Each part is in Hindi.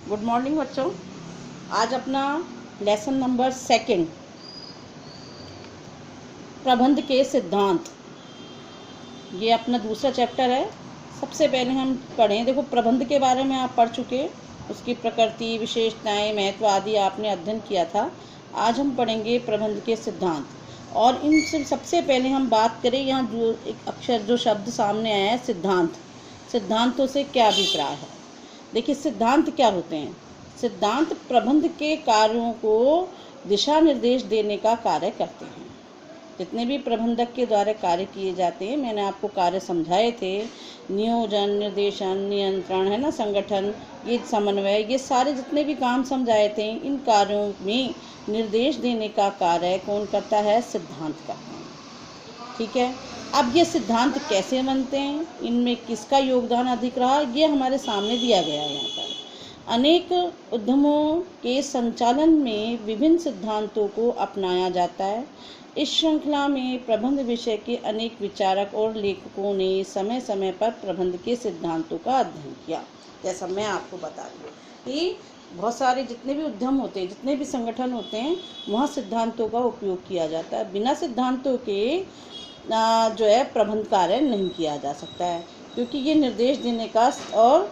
गुड मॉर्निंग बच्चों। आज अपना लेसन नंबर 2 प्रबंध के सिद्धांत, ये अपना दूसरा चैप्टर है। सबसे पहले हम पढ़ें, देखो प्रबंध के बारे में आप पढ़ चुके, उसकी प्रकृति, विशेषताएं, महत्व आदि आपने अध्ययन किया था। आज हम पढ़ेंगे प्रबंध के सिद्धांत। और इनसे सबसे पहले हम बात करें, यहाँ जो एक अक्षर जो शब्द सामने आया है सिद्धांत, सिद्धांतों से क्या अभिप्राय है। देखिए सिद्धांत क्या होते हैं। सिद्धांत प्रबंध के कार्यों को दिशा निर्देश देने का कार्य करते हैं। जितने भी प्रबंधक के द्वारा कार्य किए जाते हैं, मैंने आपको कार्य समझाए थे, नियोजन, निर्देशन, नियंत्रण है ना, संगठन, ये समन्वय, ये सारे जितने भी काम समझाए थे, इन कार्यों में निर्देश देने का कार्य कौन करता है? सिद्धांत करते हैं। ठीक है। अब ये सिद्धांत कैसे बनते हैं, इनमें किसका योगदान अधिक रहा, ये हमारे सामने दिया गया है। यहाँ पर अनेक उद्यमों के संचालन में विभिन्न सिद्धांतों को अपनाया जाता है। इस श्रृंखला में प्रबंध विषय के अनेक विचारक और लेखकों ने समय समय पर प्रबंध के सिद्धांतों का अध्ययन किया। जैसा मैं आपको बता रही हूँ कि बहुत सारे जितने भी उद्यम होते हैं, जितने भी संगठन होते हैं, वहाँ सिद्धांतों का उपयोग किया जाता है। बिना सिद्धांतों के जो है प्रबंध कार्य नहीं किया जा सकता है, क्योंकि ये निर्देश देने का और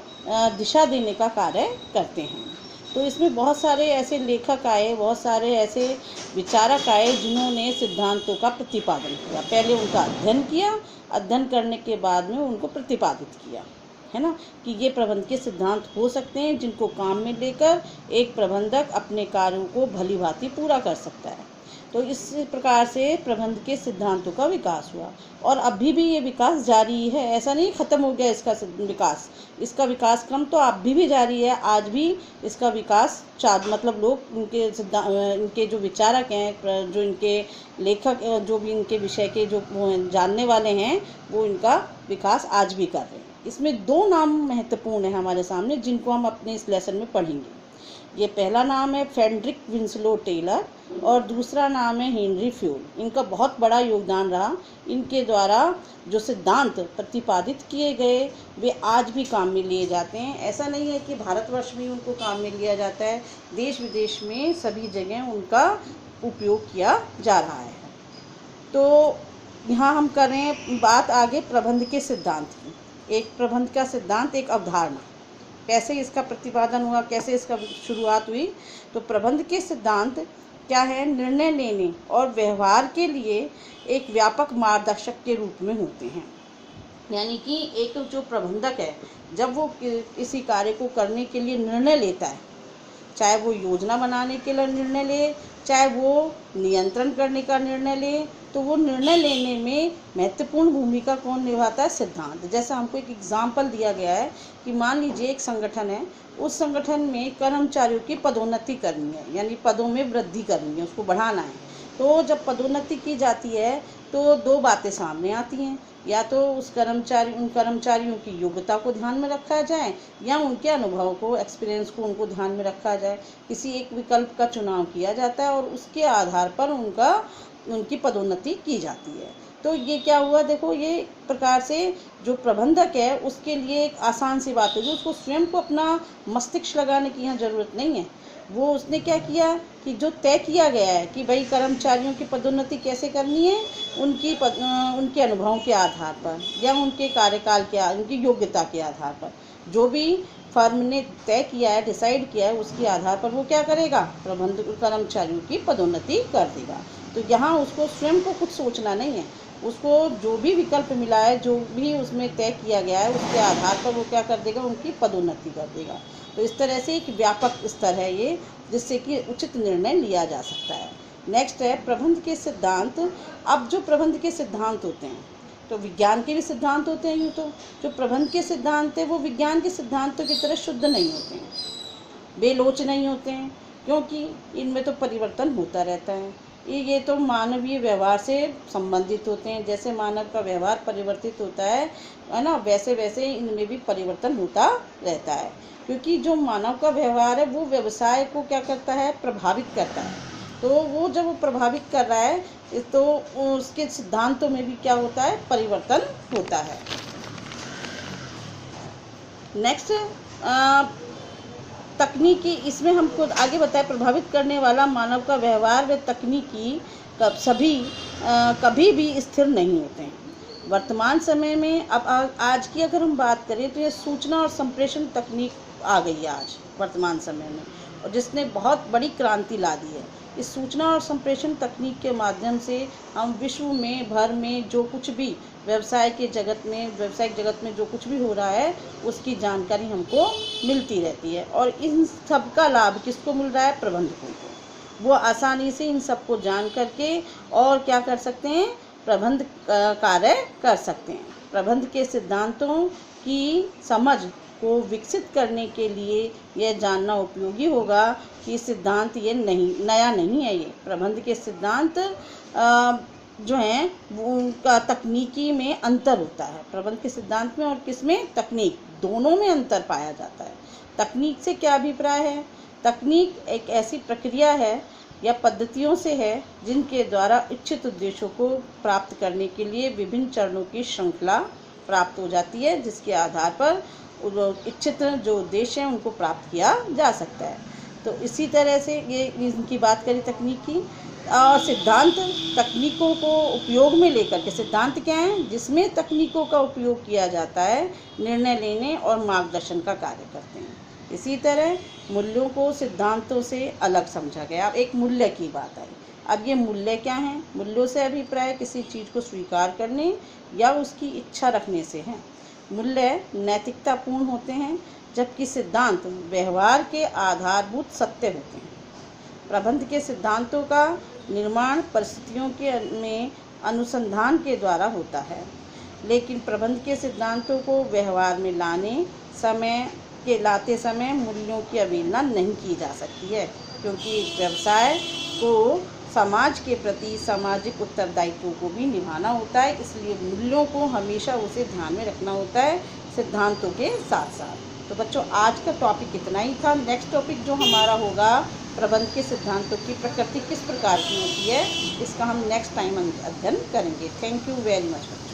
दिशा देने का कार्य करते हैं। तो इसमें बहुत सारे ऐसे लेखक आए, बहुत सारे ऐसे विचारक आए जिन्होंने सिद्धांतों का प्रतिपादन किया। पहले उनका अध्ययन किया, अध्ययन करने के बाद में उनको प्रतिपादित किया, है ना, कि ये प्रबंध के सिद्धांत हो सकते हैं जिनको काम में लेकर एक प्रबंधक अपने कार्यों को भली भांति पूरा कर सकता है। तो इस प्रकार से प्रबंध के सिद्धांतों का विकास हुआ, और अभी भी ये विकास जारी है। ऐसा नहीं खत्म हो गया इसका विकास, इसका विकास क्रम तो अभी भी जारी है। आज भी इसका विकास मतलब लोग इनके जो विचारक हैं, जो इनके लेखक, जो भी इनके विषय के जो जानने वाले हैं, वो इनका विकास आज भी कर रहे हैं। इसमें 2 नाम महत्वपूर्ण है हमारे सामने, जिनको हम अपने इस लेसन में पढ़ेंगे। ये पहला नाम है फ्रेडरिक विंसलो टेलर और दूसरा नाम है हेनरी फ्यूल। इनका बहुत बड़ा योगदान रहा। इनके द्वारा जो सिद्धांत प्रतिपादित किए गए वे आज भी काम में लिए जाते हैं। ऐसा नहीं है कि भारतवर्ष में उनको काम में लिया जाता है, देश विदेश में सभी जगह उनका उपयोग किया जा रहा है। तो यहाँ हम करें बात आगे प्रबंध के सिद्धांत की। एक प्रबंध का सिद्धांत एक अवधारणा, कैसे इसका प्रतिपादन हुआ, कैसे इसका शुरुआत हुई। तो प्रबंध के सिद्धांत क्या है? निर्णय लेने और व्यवहार के लिए एक व्यापक मार्गदर्शक के रूप में होते हैं। यानी कि एक जो प्रबंधक है, जब वो किसी कार्य को करने के लिए निर्णय लेता है, चाहे वो योजना बनाने के लिए निर्णय ले, चाहे वो नियंत्रण करने का निर्णय ले, तो वो निर्णय लेने में महत्वपूर्ण भूमिका कौन निभाता है? सिद्धांत। जैसा हमको एक एग्जाम्पल दिया गया है कि मान लीजिए एक संगठन है, उस संगठन में कर्मचारियों की पदोन्नति करनी है, यानी पदों में वृद्धि करनी है, उसको बढ़ाना है। तो जब पदोन्नति की जाती है तो 2 बातें सामने आती हैं, या तो उन कर्मचारियों की योग्यता को ध्यान में रखा जाए, या उनके अनुभव को, एक्सपीरियंस को उनको ध्यान में रखा जाए। किसी एक विकल्प का चुनाव किया जाता है और उसके आधार पर उनकी पदोन्नति की जाती है। तो ये क्या हुआ, देखो ये प्रकार से जो प्रबंधक है उसके लिए एक आसान सी बात होगी, उसको स्वयं को अपना मस्तिष्क लगाने की यहाँ ज़रूरत नहीं है। वो उसने क्या किया कि जो तय किया गया है कि भाई कर्मचारियों की पदोन्नति कैसे करनी है, उनके अनुभवों के आधार पर या उनके कार्यकाल के, उनकी योग्यता के आधार पर, जो भी फर्म ने तय किया है, डिसाइड किया है, उसके आधार पर वो क्या करेगा? प्रबंधक कर्मचारियों की पदोन्नति कर देगा। तो यहाँ उसको स्वयं को कुछ सोचना नहीं है, उसको जो भी विकल्प मिला है, जो भी उसमें तय किया गया है, उसके आधार पर वो क्या कर देगा? उनकी पदोन्नति कर देगा। तो इस तरह से एक व्यापक स्तर है ये, जिससे कि उचित निर्णय लिया जा सकता है। नेक्स्ट है प्रबंध के सिद्धांत। अब जो प्रबंध के सिद्धांत होते हैं, तो विज्ञान के भी सिद्धांत होते हैं। यूँ तो जो प्रबंध के सिद्धांत है वो विज्ञान के सिद्धांतों की तरह शुद्ध नहीं होते हैं, बेलोच नहीं होते हैं, क्योंकि इनमें तो परिवर्तन होता रहता है। ये तो मानवीय व्यवहार से संबंधित होते हैं। जैसे मानव का व्यवहार परिवर्तित होता है ना, वैसे वैसे इनमें भी परिवर्तन होता रहता है, क्योंकि जो मानव का व्यवहार है वो व्यवसाय को क्या करता है? प्रभावित करता है। तो वो जब वो प्रभावित कर रहा है तो उसके सिद्धांतों में भी क्या होता है? परिवर्तन होता है। नेक्स्ट तकनीकी, इसमें हमको आगे बताया, प्रभावित करने वाला मानव का व्यवहार व तकनीकी कभी भी स्थिर नहीं होते हैं। वर्तमान समय में अब आज की अगर हम बात करें तो ये सूचना और संप्रेषण तकनीक आ गई है आज वर्तमान समय में, और जिसने बहुत बड़ी क्रांति ला दी है। इस सूचना और संप्रेषण तकनीक के माध्यम से हम विश्व में भर में जो कुछ भी व्यावसायिक जगत में जो कुछ भी हो रहा है उसकी जानकारी हमको मिलती रहती है। और इन सब का लाभ किसको मिल रहा है? प्रबंधकों को। वो आसानी से इन सब को जान करके और क्या कर सकते हैं? प्रबंध कार्य कर सकते हैं। प्रबंध के सिद्धांतों की समझ को विकसित करने के लिए यह जानना उपयोगी होगा कि सिद्धांत ये नया नहीं है। ये प्रबंध के सिद्धांत जो हैं उनका तकनीकी में अंतर होता है। प्रबंध के सिद्धांत में और किसमें? तकनीक, दोनों में अंतर पाया जाता है। तकनीक से क्या अभिप्राय है? तकनीक एक ऐसी प्रक्रिया है या पद्धतियों से है जिनके द्वारा इच्छित उद्देश्यों को प्राप्त करने के लिए विभिन्न चरणों की श्रृंखला प्राप्त हो जाती है, जिसके आधार पर इच्छित जो उद्देश्य हैं उनको प्राप्त किया जा सकता है। तो इसी तरह से ये इनकी बात करें तकनीक की। और सिद्धांत तकनीकों को उपयोग में लेकर के, सिद्धांत क्या है? जिसमें तकनीकों का उपयोग किया जाता है, निर्णय लेने और मार्गदर्शन का कार्य करते हैं। इसी तरह मूल्यों को सिद्धांतों से अलग समझा गया। अब एक मूल्य की बात आई। अब ये मूल्य क्या हैं? मूल्यों से अभिप्राय किसी चीज़ को स्वीकार करने या उसकी इच्छा रखने से है। मूल्य नैतिकतापूर्ण होते हैं, जबकि सिद्धांत व्यवहार के आधारभूत सत्य होते हैं। प्रबंध के सिद्धांतों का निर्माण परिस्थितियों में अनुसंधान के द्वारा होता है, लेकिन प्रबंध के सिद्धांतों को व्यवहार में लाते समय मूल्यों की अवहेलना नहीं की जा सकती है, क्योंकि एक व्यवसाय को समाज के प्रति सामाजिक उत्तरदायित्व को भी निभाना होता है। इसलिए मूल्यों को हमेशा उसे ध्यान में रखना होता है सिद्धांतों के साथ साथ। तो बच्चों, आज का टॉपिक इतना ही था। नेक्स्ट टॉपिक जो हमारा होगा, प्रबंध के सिद्धांतों की प्रकृति किस प्रकार की होती है, इसका हम नेक्स्ट टाइम अध्ययन करेंगे। थैंक यू वेरी मच बच्चों।